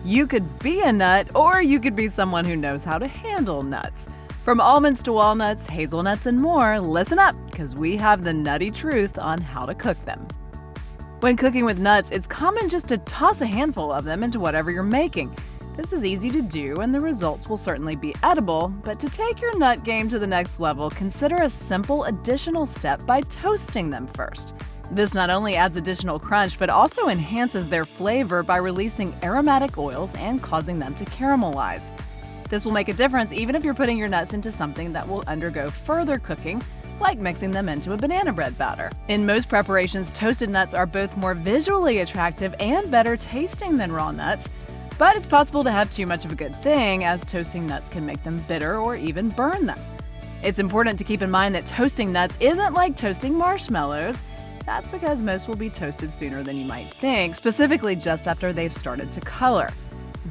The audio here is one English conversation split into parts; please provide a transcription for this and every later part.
You could be a nut, or you could be someone who knows how to handle nuts. From almonds to walnuts, hazelnuts, and more, listen up, because we have the nutty truth on how to cook them. When cooking with nuts, it's common just to toss a handful of them into whatever you're making. This is easy to do, and the results will certainly be edible, but to take your nut game to the next level, consider a simple additional step by toasting them first. This not only adds additional crunch, but also enhances their flavor by releasing aromatic oils and causing them to caramelize. This will make a difference even if you're putting your nuts into something that will undergo further cooking, like mixing them into a banana bread batter. In most preparations, toasted nuts are both more visually attractive and better tasting than raw nuts, but it's possible to have too much of a good thing, as toasting nuts can make them bitter or even burn them. It's important to keep in mind that toasting nuts isn't like toasting marshmallows. That's because most will be toasted sooner than you might think, specifically just after they've started to color.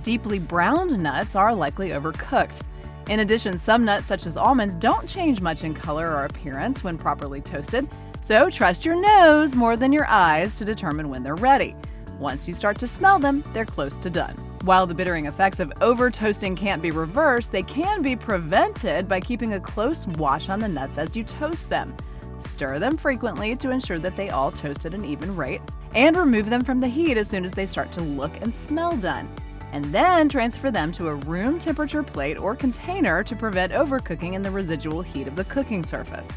Deeply browned nuts are likely overcooked. In addition, some nuts, such as almonds, don't change much in color or appearance when properly toasted, so trust your nose more than your eyes to determine when they're ready. Once you start to smell them, they're close to done. While the bittering effects of over-toasting can't be reversed, they can be prevented by keeping a close watch on the nuts as you toast them. Stir them frequently to ensure that they all toast at an even rate, and remove them from the heat as soon as they start to look and smell done. And then transfer them to a room temperature plate or container to prevent overcooking and the residual heat of the cooking surface.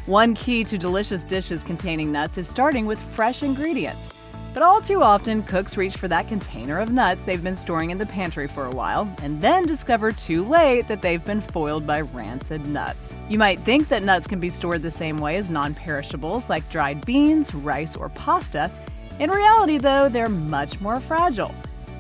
One key to delicious dishes containing nuts is starting with fresh ingredients. But all too often, cooks reach for that container of nuts they've been storing in the pantry for a while, and then discover too late that they've been foiled by rancid nuts. You might think that nuts can be stored the same way as non-perishables like dried beans, rice, or pasta. In reality, though, they're much more fragile.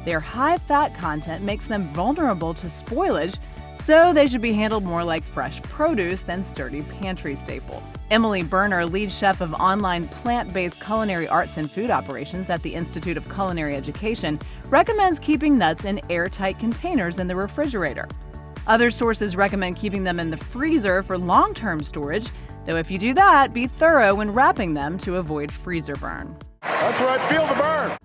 Their high fat content makes them vulnerable to spoilage, so they should be handled more like fresh produce than sturdy pantry staples. Emily Berner, lead chef of online plant-based culinary arts and food operations at the Institute of Culinary Education, recommends keeping nuts in airtight containers in the refrigerator. Other sources recommend keeping them in the freezer for long-term storage, though if you do that, be thorough when wrapping them to avoid freezer burn. That's right, feel the burn!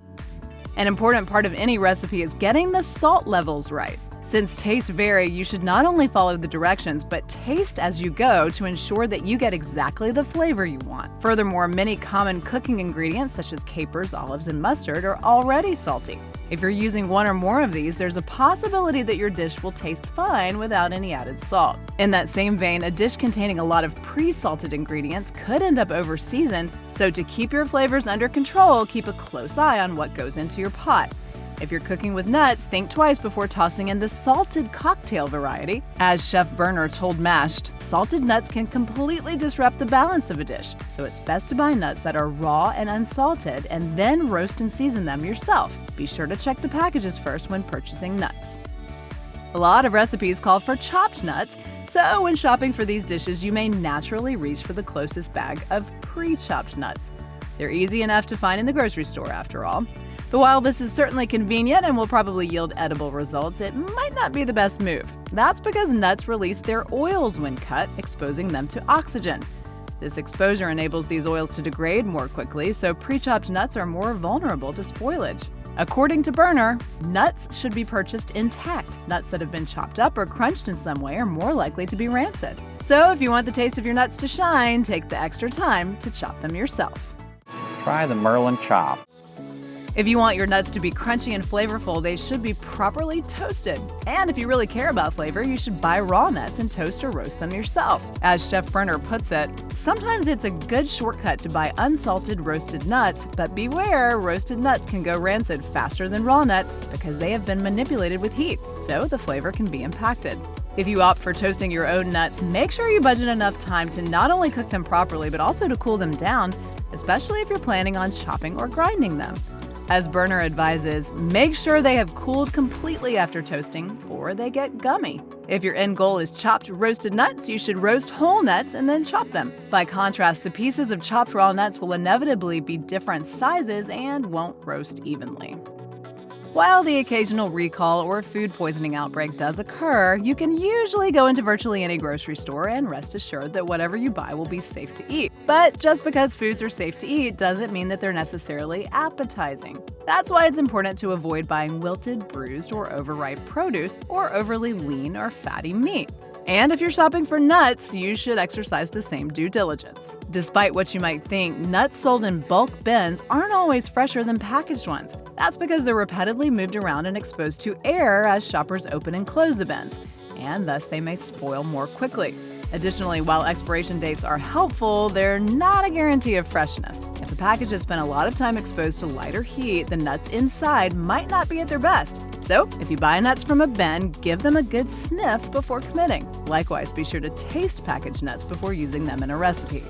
An important part of any recipe is getting the salt levels right. Since tastes vary, you should not only follow the directions, but taste as you go to ensure that you get exactly the flavor you want. Furthermore, many common cooking ingredients such as capers, olives, and mustard are already salty. If you're using one or more of these, there's a possibility that your dish will taste fine without any added salt. In that same vein, a dish containing a lot of pre-salted ingredients could end up over-seasoned, so to keep your flavors under control, keep a close eye on what goes into your pot. If you're cooking with nuts, think twice before tossing in the salted cocktail variety. As Chef Berner told Mashed, salted nuts can completely disrupt the balance of a dish, so it's best to buy nuts that are raw and unsalted and then roast and season them yourself. Be sure to check the packages first when purchasing nuts. A lot of recipes call for chopped nuts, so when shopping for these dishes, you may naturally reach for the closest bag of pre-chopped nuts. They're easy enough to find in the grocery store, after all. But while this is certainly convenient and will probably yield edible results, it might not be the best move. That's because nuts release their oils when cut, exposing them to oxygen. This exposure enables these oils to degrade more quickly, so pre-chopped nuts are more vulnerable to spoilage. According to Berner, nuts should be purchased intact. Nuts that have been chopped up or crunched in some way are more likely to be rancid. So if you want the taste of your nuts to shine, take the extra time to chop them yourself. Try the Merlin chop. If you want your nuts to be crunchy and flavorful, they should be properly toasted. And if you really care about flavor, you should buy raw nuts and toast or roast them yourself. As Chef Berner puts it, sometimes it's a good shortcut to buy unsalted roasted nuts, but beware, roasted nuts can go rancid faster than raw nuts because they have been manipulated with heat, so the flavor can be impacted. If you opt for toasting your own nuts, make sure you budget enough time to not only cook them properly, but also to cool them down, especially if you're planning on chopping or grinding them. As Berner advises, make sure they have cooled completely after toasting, or they get gummy. If your end goal is chopped roasted nuts, you should roast whole nuts and then chop them. By contrast, the pieces of chopped raw nuts will inevitably be different sizes and won't roast evenly. While the occasional recall or food poisoning outbreak does occur, you can usually go into virtually any grocery store and rest assured that whatever you buy will be safe to eat. But just because foods are safe to eat doesn't mean that they're necessarily appetizing. That's why it's important to avoid buying wilted, bruised, or overripe produce or overly lean or fatty meat. And if you're shopping for nuts, you should exercise the same due diligence. Despite what you might think, nuts sold in bulk bins aren't always fresher than packaged ones. That's because they're repeatedly moved around and exposed to air as shoppers open and close the bins, and thus they may spoil more quickly. Additionally, while expiration dates are helpful, they're not a guarantee of freshness. If the package has spent a lot of time exposed to lighter heat, the nuts inside might not be at their best. So, if you buy nuts from a bin, give them a good sniff before committing. Likewise, be sure to taste packaged nuts before using them in a recipe.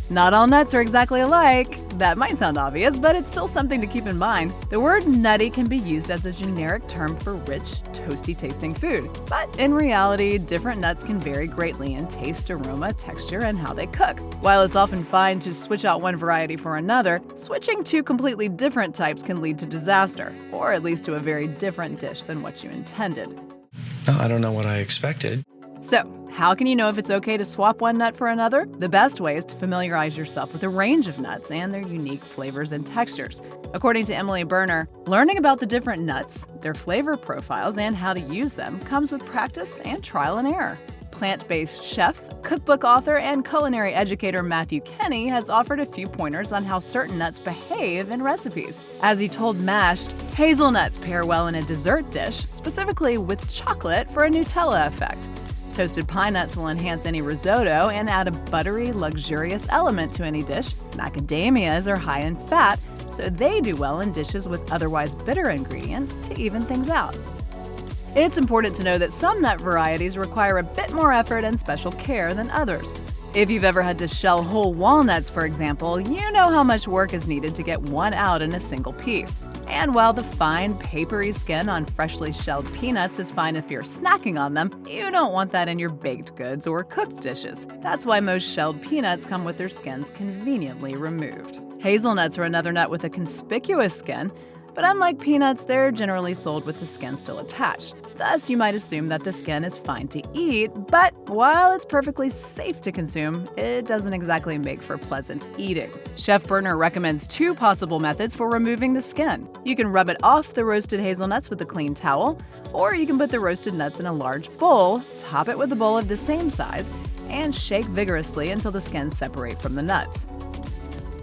Not all nuts are exactly alike. That might sound obvious, but it's still something to keep in mind. The word nutty can be used as a generic term for rich, toasty-tasting food. But in reality, different nuts can vary greatly in taste, aroma, texture, and how they cook. While it's often fine to switch out one variety for another, switching two completely different types can lead to disaster, or at least to a very different dish than what you intended. I don't know what I expected. So, how can you know if it's okay to swap one nut for another? The best way is to familiarize yourself with a range of nuts and their unique flavors and textures. According to Emily Berner, learning about the different nuts, their flavor profiles, and how to use them comes with practice and trial and error. Plant-based chef, cookbook author, and culinary educator Matthew Kenny has offered a few pointers on how certain nuts behave in recipes. As he told Mashed, hazelnuts pair well in a dessert dish, specifically with chocolate for a Nutella effect. Toasted pine nuts will enhance any risotto and add a buttery, luxurious element to any dish. Macadamias are high in fat, so they do well in dishes with otherwise bitter ingredients to even things out. It's important to know that some nut varieties require a bit more effort and special care than others. If you've ever had to shell whole walnuts, for example, you know how much work is needed to get one out in a single piece. And while the fine, papery skin on freshly shelled peanuts is fine if you're snacking on them, you don't want that in your baked goods or cooked dishes. That's why most shelled peanuts come with their skins conveniently removed. Hazelnuts are another nut with a conspicuous skin, but unlike peanuts, they're generally sold with the skin still attached. Thus, you might assume that the skin is fine to eat, but while it's perfectly safe to consume, it doesn't exactly make for pleasant eating. Chef Berner recommends two possible methods for removing the skin. You can rub it off the roasted hazelnuts with a clean towel, or you can put the roasted nuts in a large bowl, top it with a bowl of the same size, and shake vigorously until the skins separate from the nuts.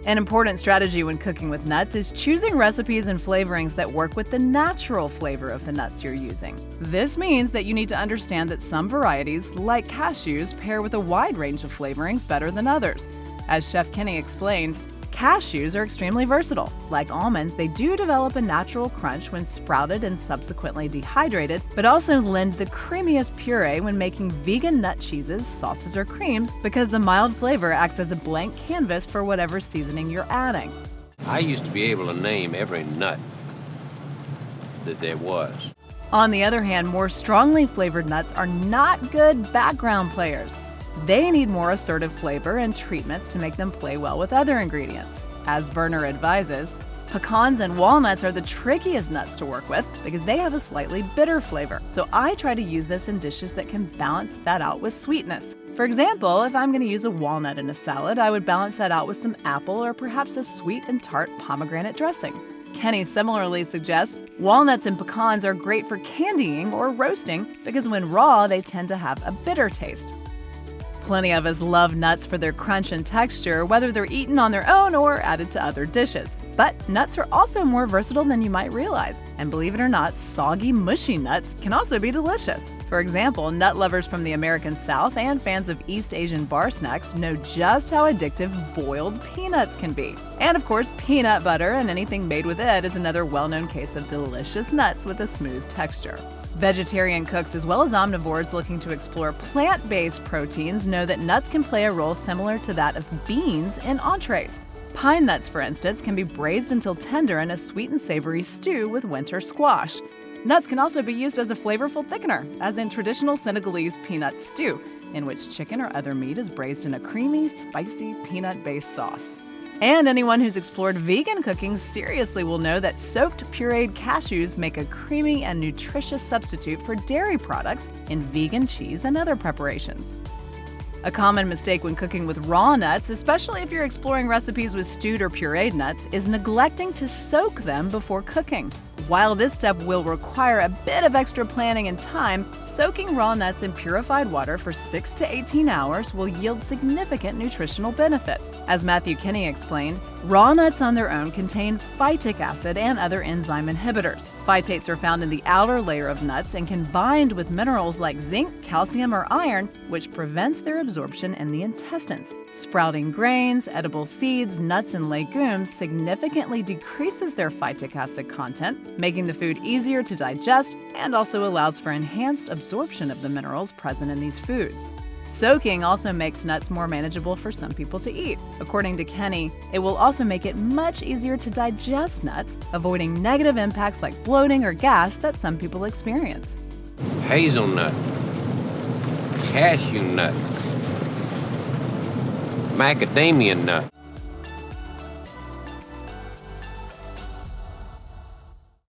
An important strategy when cooking with nuts is choosing recipes and flavorings that work with the natural flavor of the nuts you're using. This means that you need to understand that some varieties, like cashews, pair with a wide range of flavorings better than others. As Chef Kenny explained, cashews are extremely versatile. Like almonds, they do develop a natural crunch when sprouted and subsequently dehydrated, but also lend the creamiest puree when making vegan nut cheeses, sauces, or creams because the mild flavor acts as a blank canvas for whatever seasoning you're adding. I used to be able to name every nut that there was. On the other hand, more strongly flavored nuts are not good background players. They need more assertive flavor and treatments to make them play well with other ingredients. As Berner advises, pecans and walnuts are the trickiest nuts to work with because they have a slightly bitter flavor. So I try to use this in dishes that can balance that out with sweetness. For example, if I'm going to use a walnut in a salad, I would balance that out with some apple or perhaps a sweet and tart pomegranate dressing. Kenny similarly suggests walnuts and pecans are great for candying or roasting because when raw, they tend to have a bitter taste. Plenty of us love nuts for their crunch and texture, whether they're eaten on their own or added to other dishes. But nuts are also more versatile than you might realize. And believe it or not, soggy, mushy nuts can also be delicious. For example, nut lovers from the American South and fans of East Asian bar snacks know just how addictive boiled peanuts can be. And of course, peanut butter and anything made with it is another well-known case of delicious nuts with a smooth texture. Vegetarian cooks as well as omnivores looking to explore plant-based proteins know that nuts can play a role similar to that of beans in entrees. Pine nuts, for instance, can be braised until tender in a sweet and savory stew with winter squash. Nuts can also be used as a flavorful thickener, as in traditional Senegalese peanut stew, in which chicken or other meat is braised in a creamy, spicy, peanut-based sauce. And anyone who's explored vegan cooking seriously will know that soaked pureed cashews make a creamy and nutritious substitute for dairy products in vegan cheese and other preparations. A common mistake when cooking with raw nuts, especially if you're exploring recipes with stewed or pureed nuts, is neglecting to soak them before cooking. While this step will require a bit of extra planning and time, soaking raw nuts in purified water for 6 to 18 hours will yield significant nutritional benefits. As Matthew Kinney explained, raw nuts on their own contain phytic acid and other enzyme inhibitors. Phytates are found in the outer layer of nuts and can bind with minerals like zinc, calcium, or iron, which prevents their absorption in the intestines. Sprouting grains, edible seeds, nuts, and legumes significantly decreases their phytic acid content, making the food easier to digest and also allows for enhanced absorption of the minerals present in these foods. Soaking also makes nuts more manageable for some people to eat. According to Kenny, it will also make it much easier to digest nuts, avoiding negative impacts like bloating or gas that some people experience. Hazelnut, cashew nut, macadamia nut.